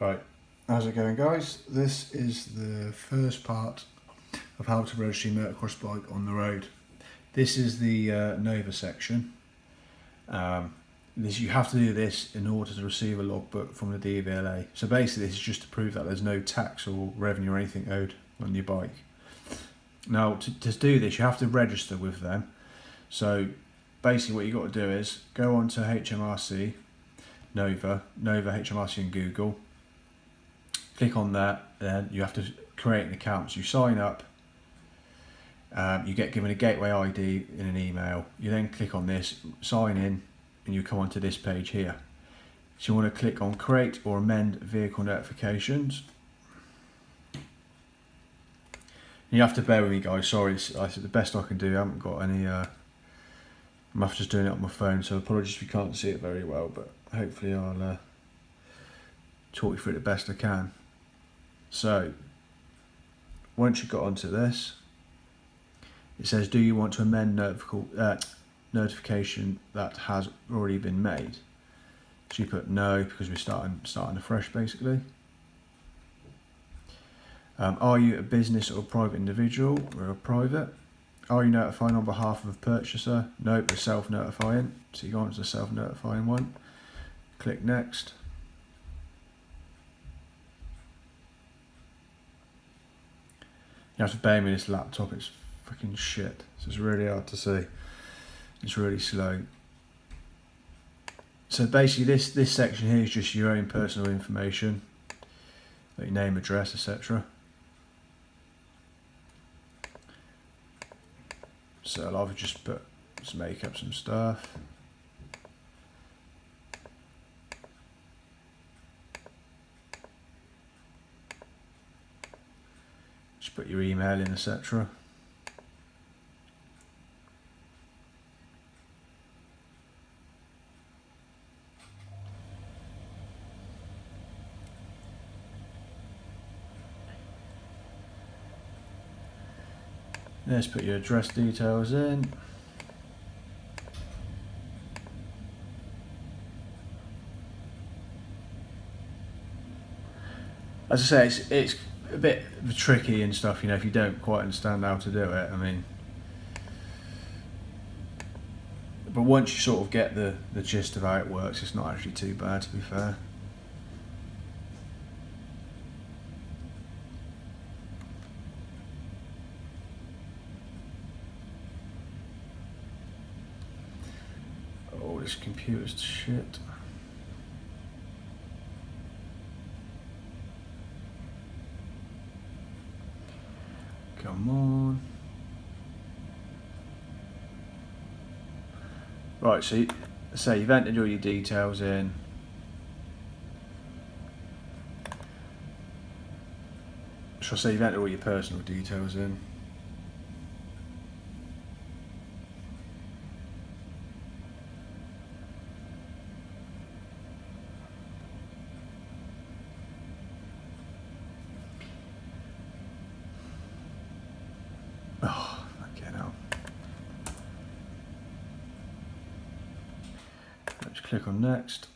Right, how's it going, guys? This is the first part of how to register your motocross bike on the road. This is the Nova section. You have to do this in order to receive a logbook from the DVLA. So basically this is just to prove that there's no tax or revenue or anything owed on your bike. Now to do this you have to register with them. So basically what you've got to do is go on to HMRC, Nova HMRC in Google. Click on that, then you have to create an account. So you sign up, you get given a gateway ID in an email. You then click on this, sign in, and you come onto this page here. So you want to click on create or amend vehicle notifications. You have to bear with me, guys. Sorry, it's the best I can do. I haven't got any. I'm just doing it on my phone, so apologies if you can't see it very well, but hopefully I'll talk you through it the best I can. So once you've got onto this, it says, do you want to amend notification that has already been made? So you put no, because we're starting afresh basically. Are you a business or a private individual? We're a private. Are you notifying on behalf of a purchaser? Nope, we're self-notifying. So you go on to the self-notifying one. Click next. You have to bear me, this laptop, it's fucking shit. So it's really hard to see. It's really slow. So basically this section here is just your own personal information. Like your name, address, etc. So I'll either just make up some stuff. Just put your email in, etc. Let's put your address details in. As I say, it's a bit tricky and stuff, you know, if you don't quite understand how to do it. I mean, but once you sort of get the gist of how it works, it's not actually too bad, to be fair. Oh, this computer's shit. Come on. Right, so you've entered all your details in. Shall I say you've entered all your personal details in? Oh, okay, now. Let's click on next.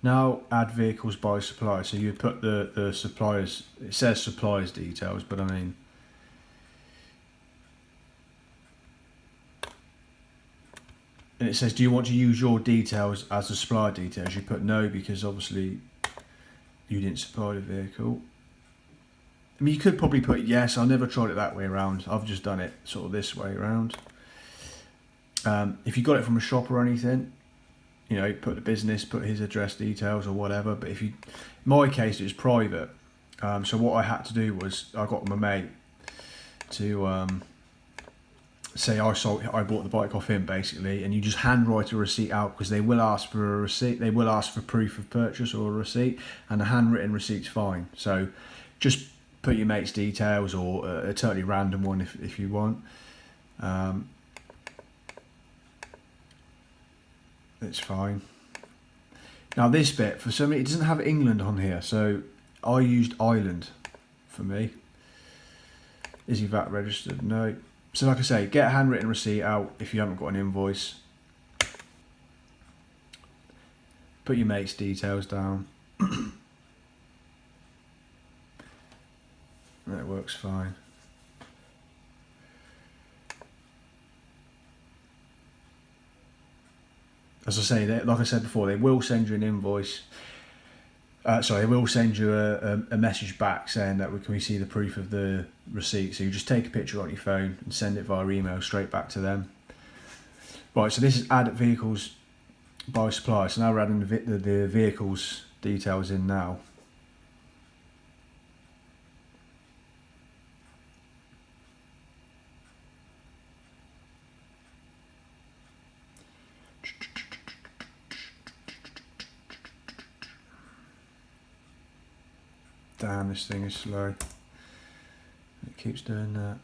Now add vehicles by supplier. So you put the suppliers, it says suppliers details, but I mean, and it says, do you want to use your details as the supplier details? You put no, because obviously you didn't supply the vehicle. I mean, you could probably put yes. I never tried it that way around. I've just done it sort of this way around. If you got it from a shop or anything, you know, put the business, put his address details or whatever. But in my case, it was private. So what I had to do was I got my mate to say I bought the bike off him basically, and you just handwrite a receipt out, because they will ask for a receipt. They will ask for proof of purchase or a receipt, and a handwritten receipt's fine. So just put your mate's details, or a totally random one if you want. It's fine. Now this bit, for some reason, it doesn't have England on here, so I used Ireland for me. Is he VAT registered? No. So like I say, get a handwritten receipt out if you haven't got an invoice. Put your mate's details down. That works fine. As I say, like I said before, they will send you an invoice. Sorry, they will send you a message back saying that can we see the proof of the receipt. So you just take a picture on your phone and send it via email straight back to them. Right, so this is add vehicles by supplier. So now we're adding the vehicles details in now. Damn, this thing is slow. It keeps doing that.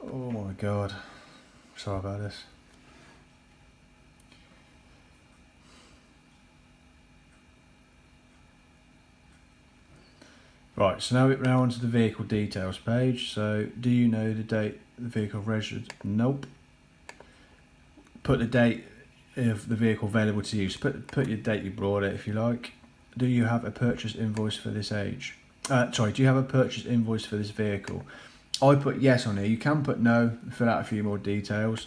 Oh my god. Sorry about this. Right, so now onto the vehicle details page. So, do you know the date the vehicle registered? Nope. Put the date of the vehicle available to you. So put your date you brought it if you like. Do you have a purchase invoice for this age? Do you have a purchase invoice for this vehicle? I put yes on here. You can put no, fill out a few more details.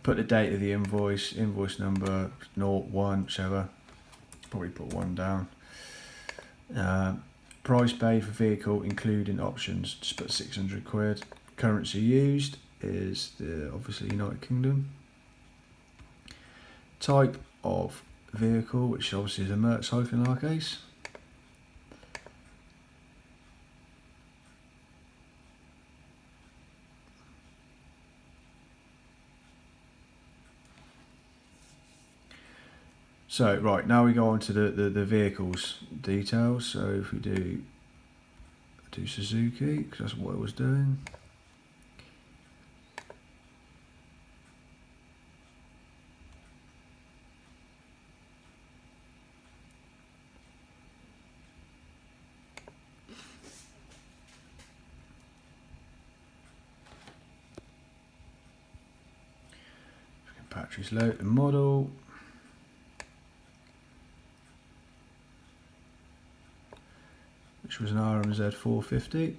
Put the date of the invoice, invoice number, 0, 1, whichever. Probably put 1 down. Price paid for vehicle including options, just put 600 quid. Currency used is obviously United Kingdom. Type of vehicle, which obviously is a motorcycle in our case. So right, now we go on to the vehicles details. So if we do Suzuki, because that's what I was doing. Batteries low, the model. Which was an RMZ 450.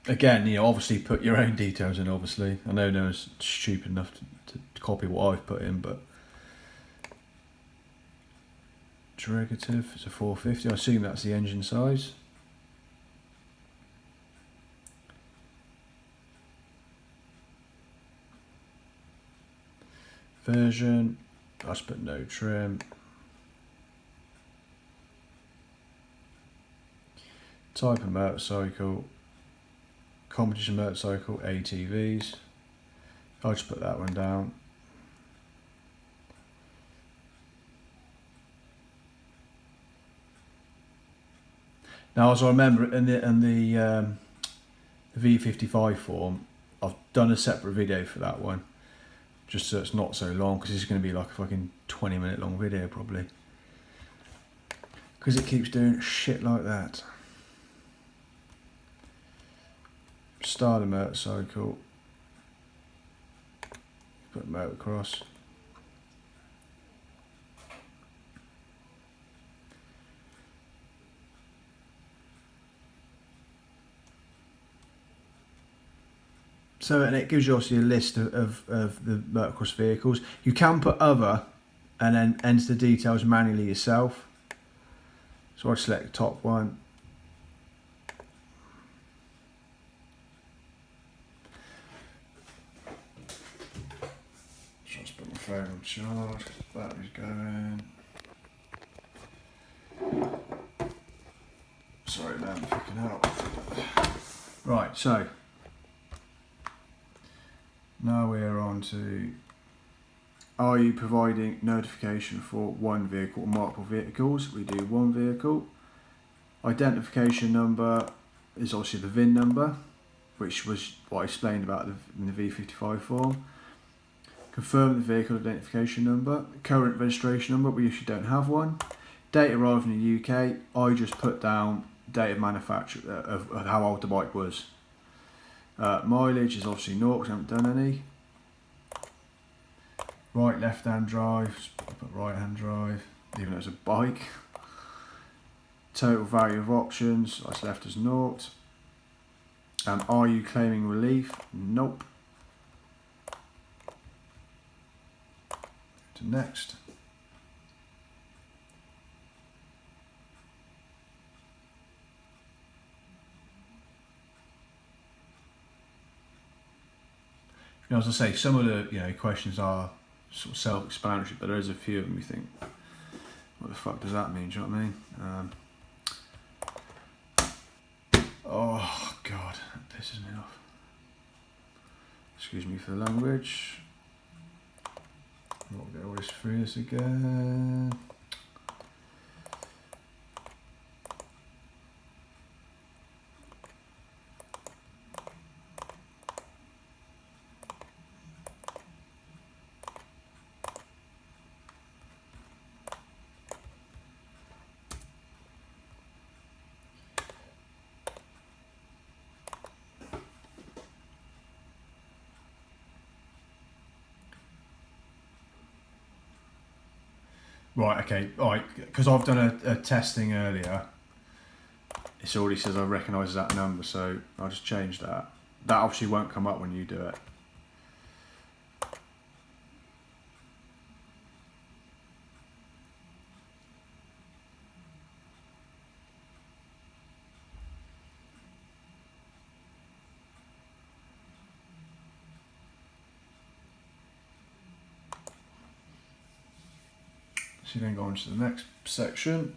Again, obviously put your own details in, obviously. I know no one's stupid enough to copy what I've put in, but... Derivative, it's a 450. I assume that's the engine size. Version, I just put no trim. Type of motorcycle, competition motorcycle, ATVs. I'll just put that one down. Now, as I remember in the V55 form, I've done a separate video for that one, just so it's not so long, because it's going to be like a fucking 20-minute long video probably, because it keeps doing shit like that. Start a motorcycle, put motocross. So, and it gives you obviously a list of the motocross vehicles. You can put other and then enter the details manually yourself. So I'd select the top one. Just put my phone on charge, battery's going. Sorry man, fucking hell. Right, so now we're on to, are you providing notification for one vehicle or multiple vehicles? We do one vehicle. Identification number is obviously the VIN number, which was what I explained about in the V55 form. Confirm the vehicle identification number. Current registration number, we usually don't have one. Date arrived in the UK, I just put down date of manufacture of how old the bike was. Mileage is obviously 0 because I haven't done any. Right, left hand drive, I put right hand drive, even though it's a bike. Total value of options, that's left as 0. Are you claiming relief? Nope. To next. Now, as I say, some of the questions are sort of self-explanatory, but there is a few of them you think, what the fuck does that mean? Do you know what I mean? Oh god, that pisses me off. Excuse me for the language. I'll get all this through this again. Right, okay, alright, because I've done a testing earlier, it already says I recognise that number, so I'll just change that. That obviously won't come up when you do it. So you then go on to the next section.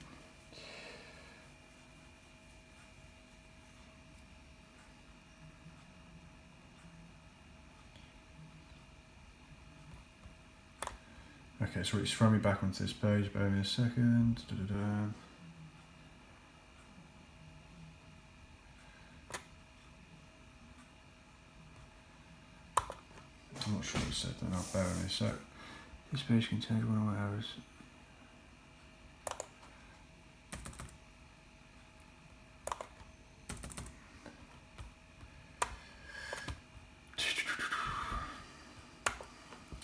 Okay, so it's throwing me back onto this page, bear with me a second. I'm not sure what it said then, I'll bear with me a sec. This page contains one of my errors.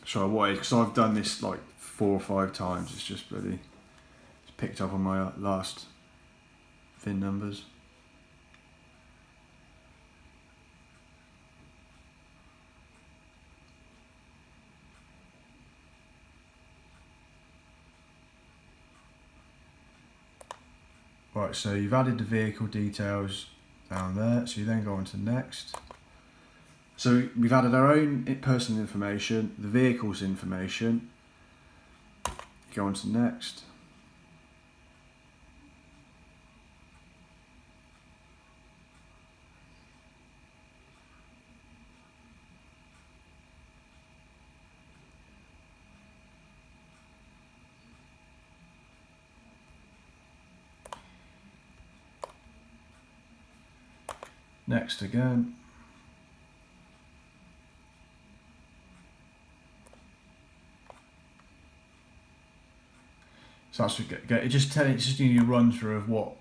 Sorry, what is, because I've done this like 4 or 5 times, it's just bloody, it's picked up on my last VIN numbers. Right, so you've added the vehicle details down there, so you then go on to next. So we've added our own personal information, the vehicle's information. Go on to next. Next again. So that's it. Just giving you a run through of what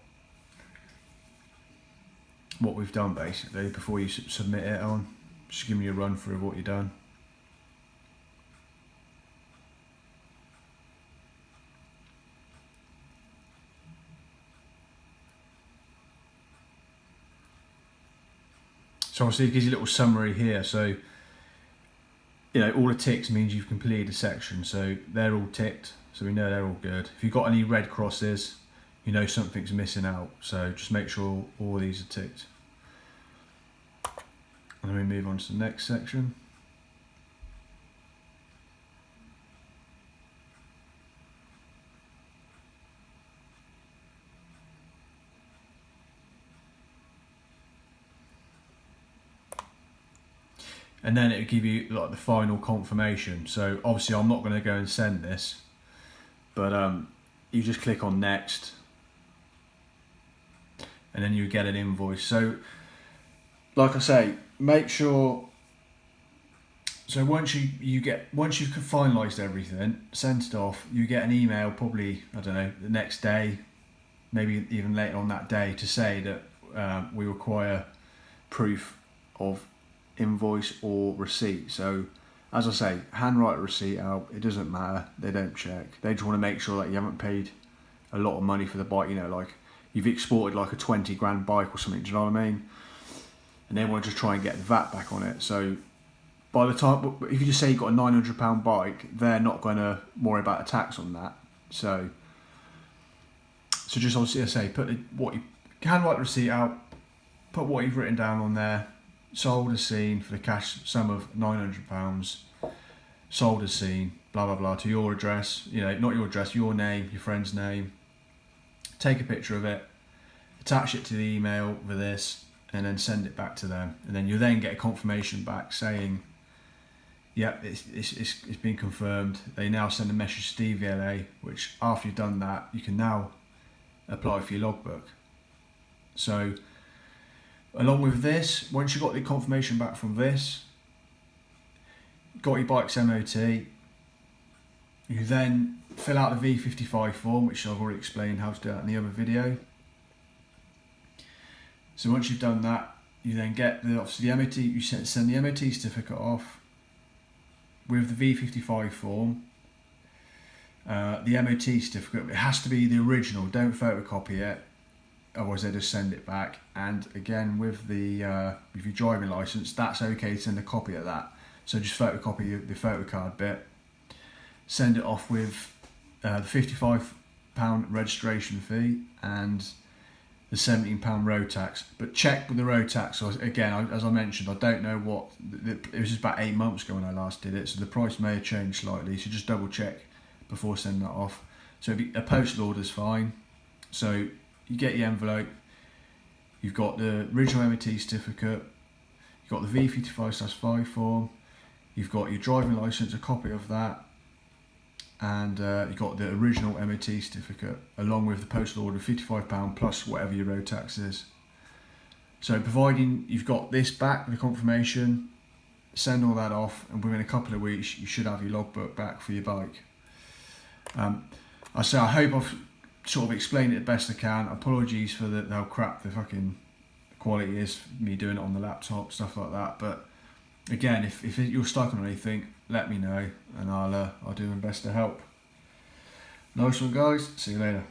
we've done basically before you submit it on. Just giving you a run through of what you've done. So obviously it gives you a little summary here. So all the ticks means you've completed a section. So they're all ticked. So we know they're all good. If you've got any red crosses, you know something's missing out. So just make sure all these are ticked. And then we move on to the next section. And then it'll give you like the final confirmation. So obviously I'm not going to go and send this, but you just click on next and then you get an invoice. So like I say, make sure So once you've finalised everything, sent it off, you get an email probably, I don't know, the next day, maybe even later on that day, to say that we require proof of invoice or receipt. So as I say, handwrite a receipt out, it doesn't matter, they don't check. They just want to make sure that you haven't paid a lot of money for the bike, you know, like you've exported like a 20 grand bike or something, do you know what I mean? And they want to just try and get the VAT back on it. So by the time, if you just say you've got a £900 bike, they're not going to worry about a tax on that. So just obviously, I say, handwrite the receipt out, put what you've written down on there. Sold as seen for the cash sum of £900. Sold as seen, blah blah blah, to your address. You know, not your address, your name, your friend's name. Take a picture of it, attach it to the email with this, and then send it back to them. And then you then get a confirmation back saying, "Yep, it's been confirmed." They now send a message to DVLA, which after you've done that, you can now apply for your logbook. So along with this, once you got the confirmation back from this, got your bike's MOT, you then fill out the V55 form, which I've already explained how to do that in the other video. So once you've done that, you then get obviously the MOT, you send the MOT certificate off with the V55 form. The MOT certificate, it has to be the original, don't photocopy it, otherwise they just send it back. And again, with your driving licence, that's okay to send a copy of that. So just photocopy the photocard bit, send it off with the £55 registration fee and the £17 road tax. But check with the road tax. So again, as I mentioned, I don't know what, it was just about 8 months ago when I last did it, so the price may have changed slightly, so just double check before sending that off. So a postal order is fine. So you get your envelope, you've got the original MOT certificate, you've got the V55/5 form, you've got your driving licence, a copy of that, and you've got the original MOT certificate along with the postal order of £55 plus whatever your road tax is. So providing you've got this back, the confirmation, send all that off, and within a couple of weeks you should have your logbook back for your bike. I hope I've sort of explained it the best I can. Apologies for how crap the fucking quality is, me doing it on the laptop, stuff like that. But again, if you're stuck on anything, let me know, and I'll do my best to help. Nice one, guys. See you later.